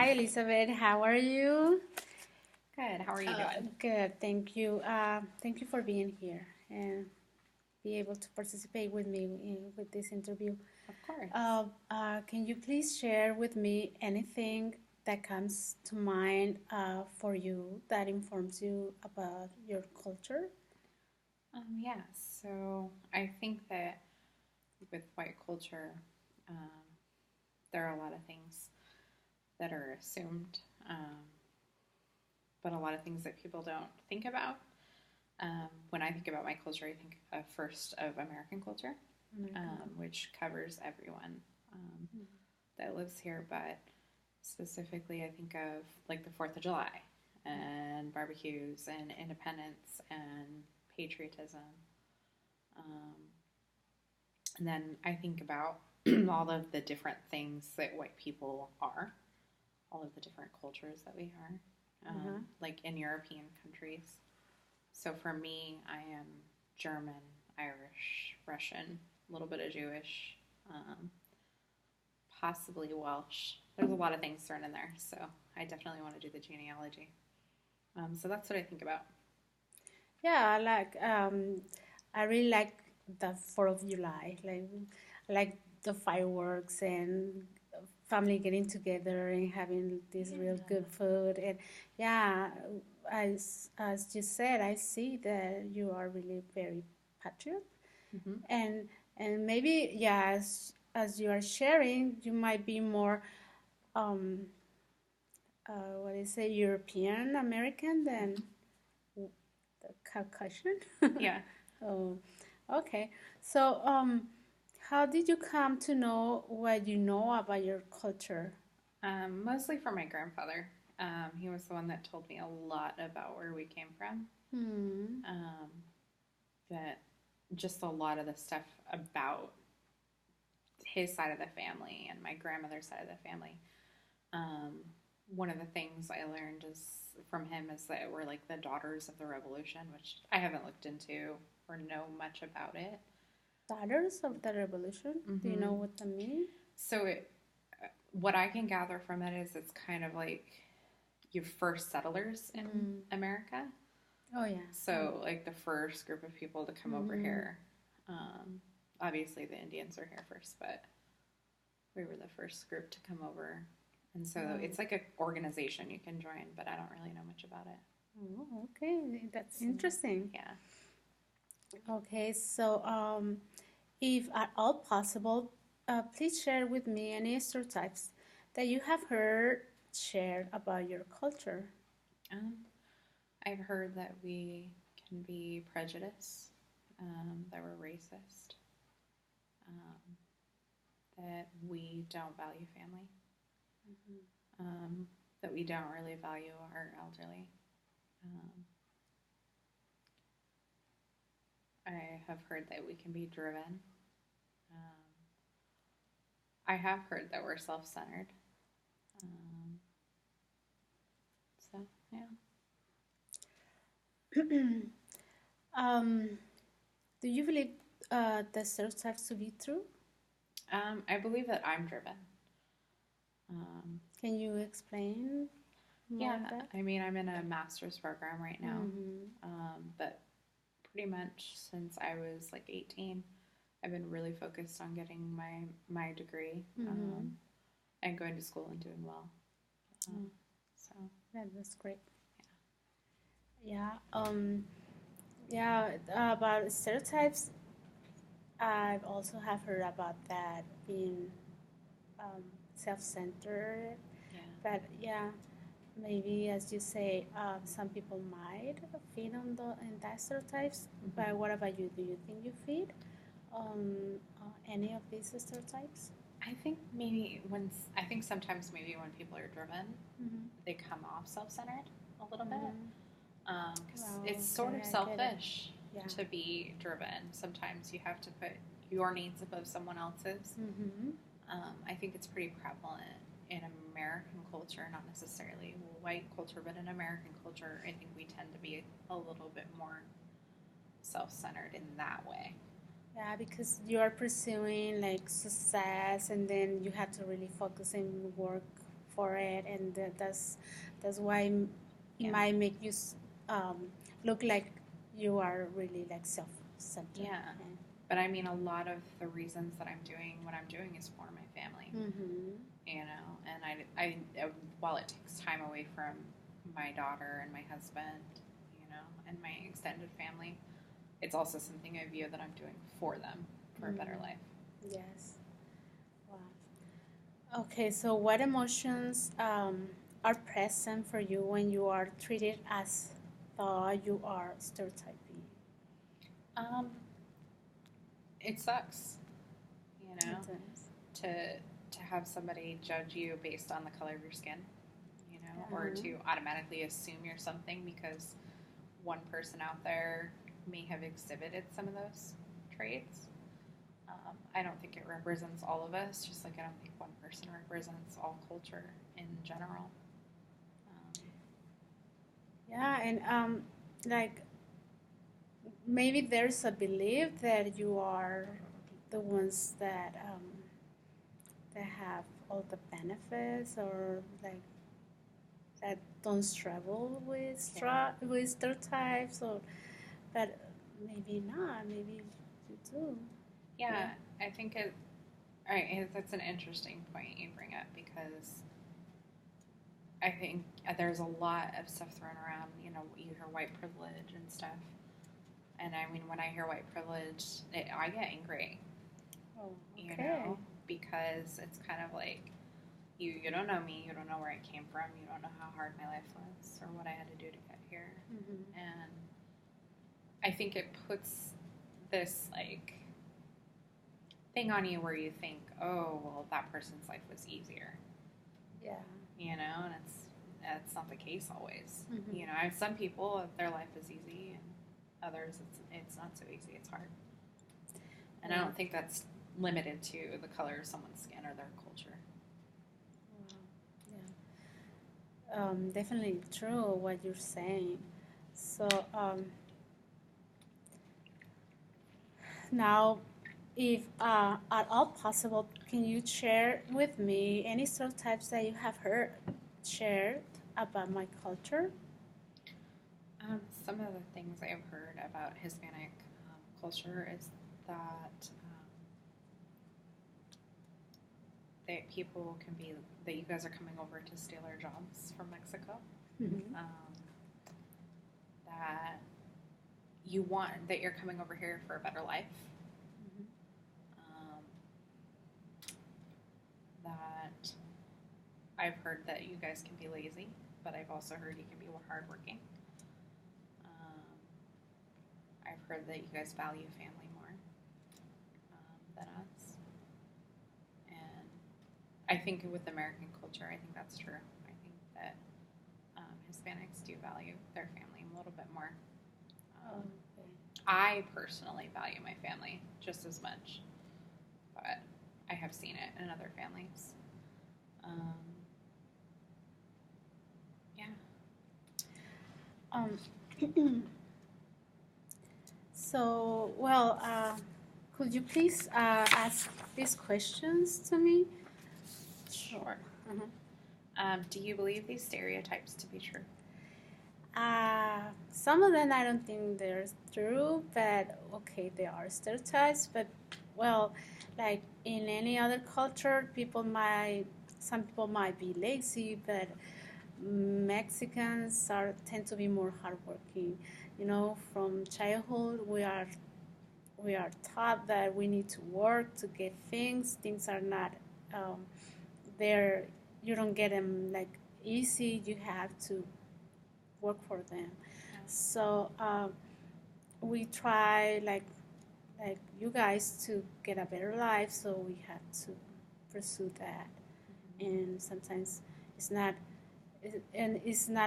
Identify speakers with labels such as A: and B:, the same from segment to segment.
A: Hi, Elizabeth. How are you?
B: Good. How are you doing?
A: Good. Thank you. Thank you for being here and be able to participate with me with this interview.
B: Of course.
A: Can you please share with me anything that comes to mind for you that informs you about your culture?
B: Yeah. So I think that with white culture, um, there are a lot of things that are assumed, but a lot of things that people don't think about. When I think about my culture, I think first of American culture, which covers everyone that lives here. But specifically, I think of like the 4th of July and barbecues and independence and patriotism. Um, and then I think about all of the different things that white people are, all of the different cultures that we are, like in European countries. So for me, I am German, Irish, Russian, a little bit of Jewish, um, possibly Welsh. There's a lot of things thrown in there, so I definitely want to do the genealogy. So that's what I think about.
A: Yeah, I really like the 4th of July. I like the fireworks and family getting together and having this real good food. And yeah, as you said, I see that you are really very patriot.
B: Mm-hmm.
A: And maybe, yeah, as you are sharing, you might be more, um, what is it, European American than the Caucasian.
B: Yeah.
A: Oh, okay. So, how did you come to know what you know about your culture?
B: Mostly from my grandfather. He was the one that told me a lot about where we came from.
A: Hmm.
B: Um, that just a lot of the stuff about his side of the family and my grandmother's side of the family. Um, One of the things I learned is from him is that we're like the daughters of the revolution, which I haven't looked into or know much about it.
A: Daughters of the Revolution. Do you
B: Mm-hmm.
A: know what that means?
B: So what I can gather from it is it's kind of like your first settlers in America.
A: Oh yeah.
B: So like the first group of people to come over
A: Mm-hmm.
B: here. Obviously the Indians were here first, but we were the first group to come over. And so
A: Wow.
B: it's like an organization you can join, but I don't really know much about it.
A: Oh, okay. That's
B: So,
A: interesting.
B: yeah.
A: Okay, so if at all possible, please share with me any stereotypes that you have heard shared about your culture.
B: Um, I've heard that we can be prejudiced, that we're racist, um, that we don't value family, that we don't really value our elderly. Um, I have heard that we can be driven. Um, I have heard that we're self centered. Um, so, yeah.
A: um, do you believe the stereotypes to be true?
B: I believe that I'm driven. Um,
A: Can you explain more
B: yeah,
A: of that?
B: I mean, I'm in a master's program right now,
A: Mm-hmm.
B: but pretty much since I was like 18, I've been really focused on getting my degree,
A: Mm-hmm.
B: and going to school and doing well.
A: Oh,
B: So
A: that's great. Yeah. Yeah. About stereotypes, I've also have heard about that being um, self-centered.
B: yeah,
A: But yeah, maybe as you say, some people might feed on in that stereotypes.
B: mm-hmm.
A: But what about you? Do you think you feed on any of these stereotypes?
B: I think sometimes maybe when people are driven,
A: Mm-hmm.
B: they come off self-centered a little bit,
A: Mm-hmm.
B: because
A: Well,
B: it's sort
A: okay,
B: of
A: I get it.
B: selfish
A: Yeah.
B: to be driven. Sometimes you have to put your needs above someone else's.
A: Mm-hmm.
B: I think it's pretty prevalent in American culture, not necessarily white culture, but in American culture, I think we tend to be a little bit more self-centered in that way.
A: Yeah, because you are pursuing like success, and then you have to really focus and work for it, and that's why it
B: Yeah.
A: might make you look like you are really like self-centered.
B: Yeah. But I mean, a lot of the reasons that I'm doing what I'm doing is for my family, you know, and while it takes time away from my daughter and my husband, you know, and my extended family, it's also something I view that I'm doing for them, for a better life.
A: Yes. Wow. Okay, so what emotions are present for you when you are treated as though you are stereotyping?
B: It sucks, you know,
A: It is.
B: to have somebody judge you based on the color of your skin, you know, or to automatically assume you're something because one person out there may have exhibited some of those traits. I don't think it represents all of us, just like I don't think one person represents all culture in general.
A: Yeah, and like maybe there's a belief that you are the ones that have all the benefits, or like that don't struggle with with stereotypes, or but maybe not. Maybe you do.
B: Yeah, I think it. All right, that's an interesting point you bring up because I think there's a lot of stuff thrown around. You know, you hear white privilege and stuff, and I mean, when I hear white privilege, I get angry.
A: Oh,
B: okay. You know, because it's kind of like you don't know me, you don't know where I came from, you don't know how hard my life was or what I had to do to get here, and I think it puts this like thing on you where you think, oh, well, that person's life was easier.
A: Yeah.
B: You know, and that's not the case always. You know, I have some people their life is easy, and others it's not so easy. It's hard, and I don't think that's limited to the color of someone's skin or their culture.
A: Yeah. Definitely true what you're saying. So now, if at all possible, can you share with me any stereotypes that you have heard shared about my culture?
B: Some of the things I've heard about Hispanic culture is that that people can be that you guys are coming over to steal our jobs from Mexico. That you want that you're coming over here for a better life. That I've heard that you guys can be lazy, but I've also heard you can be hardworking. I've heard that you guys value family more than us. And I think with American culture, I think that's true. I think that Hispanics do value their family a little bit more. I personally value my family just as much, but I have seen it in other families.
A: So, well, could you please ask these questions to me?
B: Sure. Do you believe these stereotypes to be true?
A: Some of them I don't think they're true, but okay, they are stereotypes. But well, like in any other culture, some people might be lazy, but Mexicans tend to be more hardworking. You know, from childhood we are taught that we need to work to get things. Things are not there. You don't get them like easy. You have to work for them. So we try like you guys to get a better life. So we have to pursue that. And sometimes it's not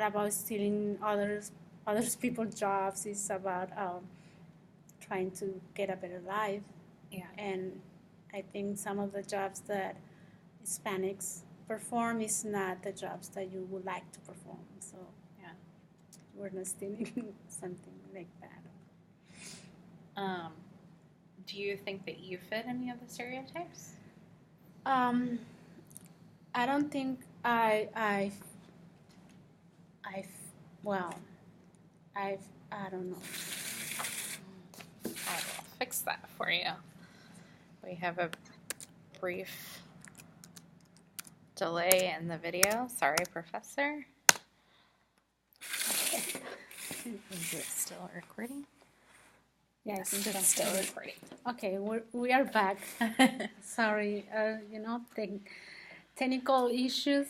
A: about stealing others people's jobs. It's about trying to get a better life.
B: Yeah.
A: And I think some of the jobs that Hispanics perform is not the jobs that you would like to perform. So
B: yeah,
A: we're not stealing something like that.
B: Do you think that you fit any of the stereotypes?
A: I don't think I I well, I don't know.
B: I will fix that for you. We have a brief delay in the video. Sorry, Professor. Is it still recording?
A: Yes,
B: It's still recording.
A: Okay, we are back. Sorry, technical issues.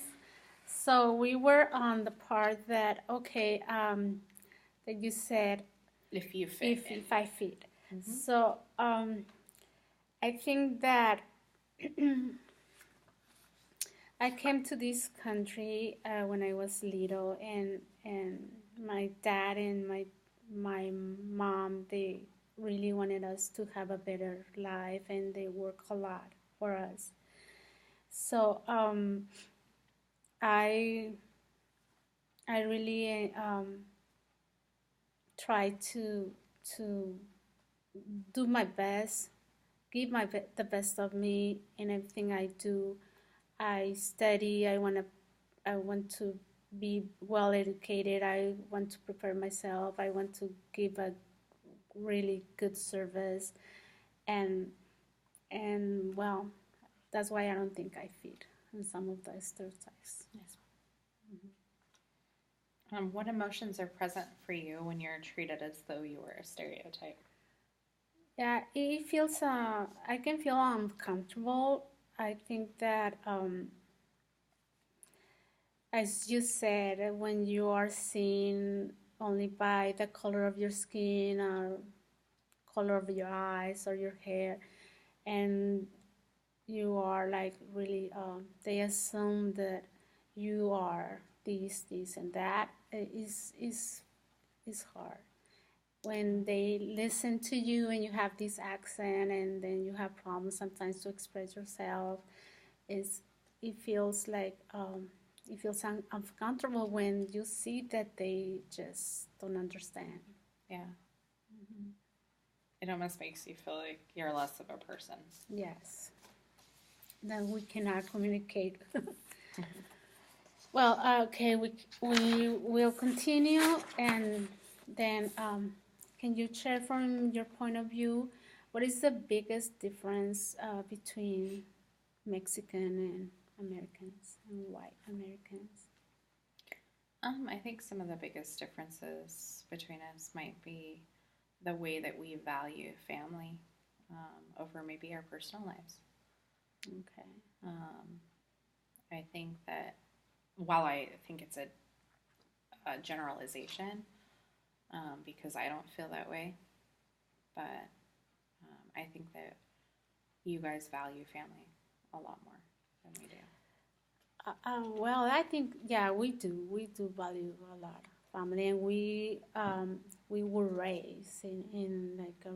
A: So we were on the part that that you said
B: If you fit.
A: if I fit. Mm-hmm. So I think that I came to this country when I was little, and my dad and my mom, they really wanted us to have a better life, and they work a lot for us. So I really try to do my best, give the best of me in everything I do. I study. I want to be well educated. I want to prepare myself. I want to give a really good service, and well, that's why I don't think I fit in some of the stereotypes. Yes.
B: What emotions are present for you when you're treated as though you were a stereotype?
A: Yeah, it feels. I can feel uncomfortable. I think that, as you said, when you are seen only by the color of your skin or color of your eyes or your hair, and you are like really, they assume that you are this, and that is hard. When they listen to you and you have this accent, and then you have problems sometimes to express yourself, is it feels like it feels uncomfortable when you see that they just don't understand.
B: Yeah. Mm-hmm. It almost makes you feel like you're less of a person.
A: Yes. Then we cannot communicate. Well, okay, we will continue, and then can you share from your point of view what is the biggest difference between Mexican and Americans and white Americans?
B: I think some of the biggest differences between us might be the way that we value family over maybe our personal lives.
A: Okay.
B: I think that while I think it's a generalization, because I don't feel that way, but I think that you guys value family a lot more than we do.
A: Well, I think we do. We do value a lot family, and we were raised in like a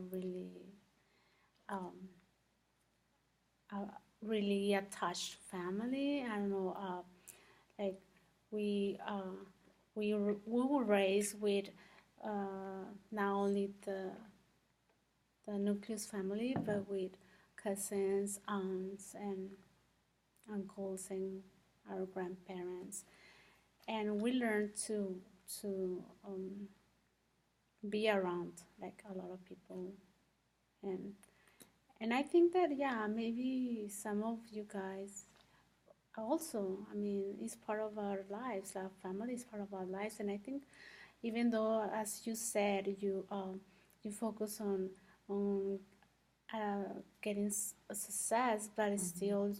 A: really attached family. I don't know, like we were raised with not only the nucleus family, but with cousins, aunts, and uncles, and our grandparents, and we learned to be around like a lot of people, and I think that maybe some of you guys also, I mean, it's part of our lives. Our family is part of our lives, and I think even though, as you said, you focus on getting a success, but mm-hmm. still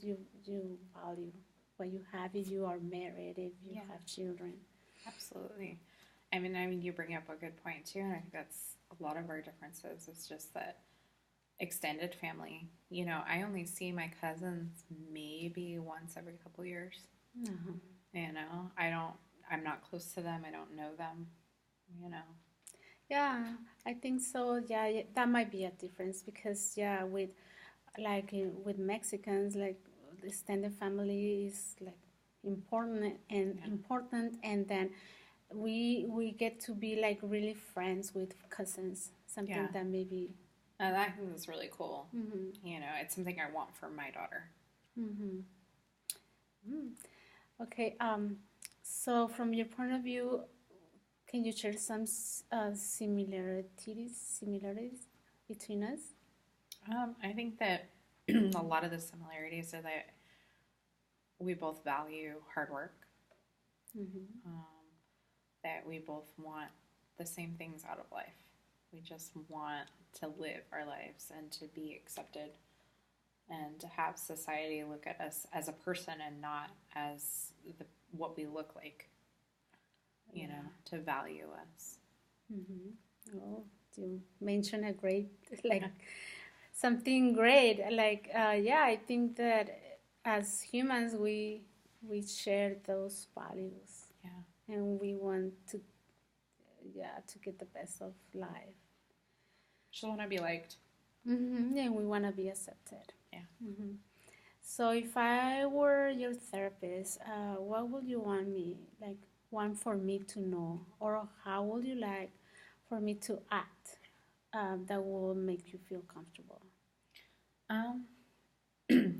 A: you value what you have if you are married, if you have children.
B: Absolutely. I mean, you bring up a good point too, and I think that's a lot of our differences. It's just that extended family. You know, I only see my cousins maybe once every couple years. Mm-hmm. You know, I'm not close to them. I don't know them. You know.
A: Yeah, I think so. Yeah, that might be a difference because with Mexicans, like the extended family is like important, and then we get to be like really friends with cousins. Something that maybe.
B: I think that's really cool. Mm-hmm. You know, it's something I want for my daughter.
A: Mm-hmm. Mm. Okay. So from your point of view, can you share some similarities between us?
B: I think that a lot of the similarities are that we both value hard work,
A: Mm-hmm.
B: um, that we both want the same things out of life. We just want to live our lives and to be accepted and to have society look at us as a person and not as what we look like,
A: Yeah.
B: to value us.
A: Mm-hmm. Oh, you mentioned a great, like, something great. Like, yeah, I think that as humans, we share those values,
B: Yeah.
A: and we want to, yeah, to get the best of life.
B: Just want to be liked.
A: Mm-hmm. And we want to be accepted.
B: Yeah.
A: Mm-hmm. So if I were your therapist, what would you want for me to know, or how would you like for me to act that will make you feel comfortable?
B: Um,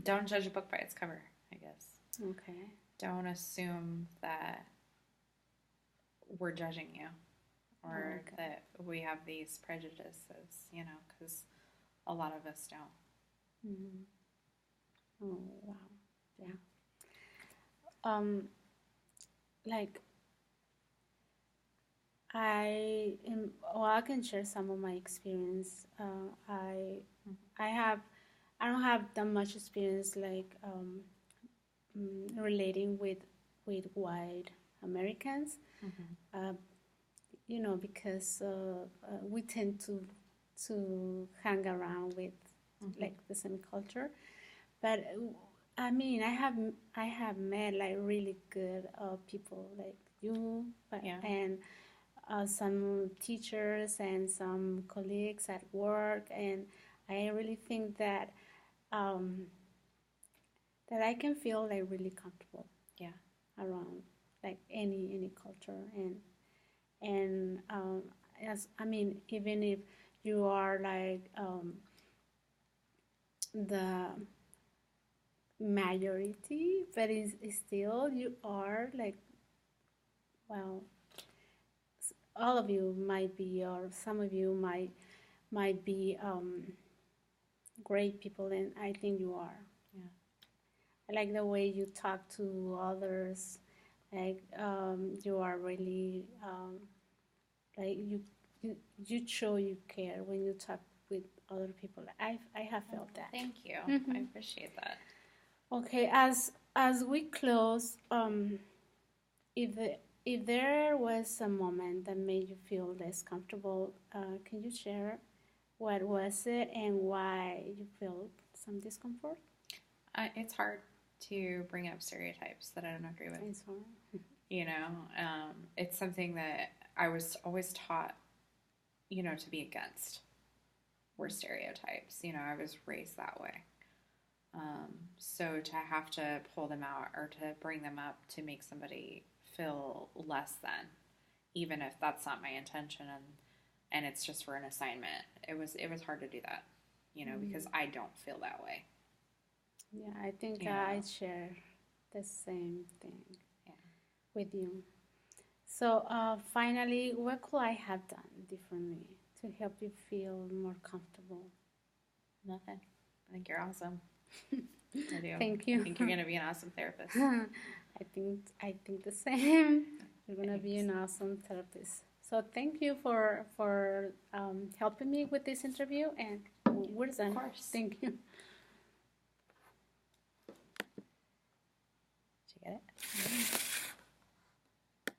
B: don't judge a book by its cover, I guess.
A: Okay.
B: Don't assume that we're judging you or
A: Okay.
B: that we have these prejudices, because a lot of us don't.
A: Mm-hmm. Oh wow. Yeah. Um, like I can share some of my experience. I don't have that much experience like relating with white Americans.
B: Mm-hmm.
A: Because we tend to hang around with
B: Mm-hmm.
A: like the same culture. But I mean, I have met like really good people like you,
B: Yeah.
A: and some teachers and some colleagues at work, and I really think um, that I can feel like really comfortable.
B: Yeah.
A: Around like any culture, and as I mean, even if you are like the majority, but it's still you are like, well, all of you might be, or some of you might be great people, and I think you are.
B: Yeah.
A: I like the way you talk to others. Like you are really like you show you care when you talk with other people. I have felt that.
B: Thank you.
A: Mm-hmm.
B: I appreciate that.
A: Okay, as we close, if the, if there was a moment that made you feel less comfortable, can you share what was it and why you felt some discomfort?
B: It's hard to bring up stereotypes that I don't agree with.
A: It's hard.
B: It's something that I was always taught, to be against were stereotypes. I was raised that way. So to have to pull them out or to bring them up to make somebody feel less than, even if that's not my intention and it's just for an assignment, it was hard to do that, because I don't feel that way.
A: Yeah, I think I share the same thing with you. So finally, what could I have done differently to help you feel more comfortable?
B: Nothing. I think you're awesome. I do.
A: Thank you.
B: I think you're going to be an awesome therapist.
A: I think the same. You're gonna be an awesome therapist. So thank you for helping me with this interview, and we're done.
B: Of course.
A: Thank you.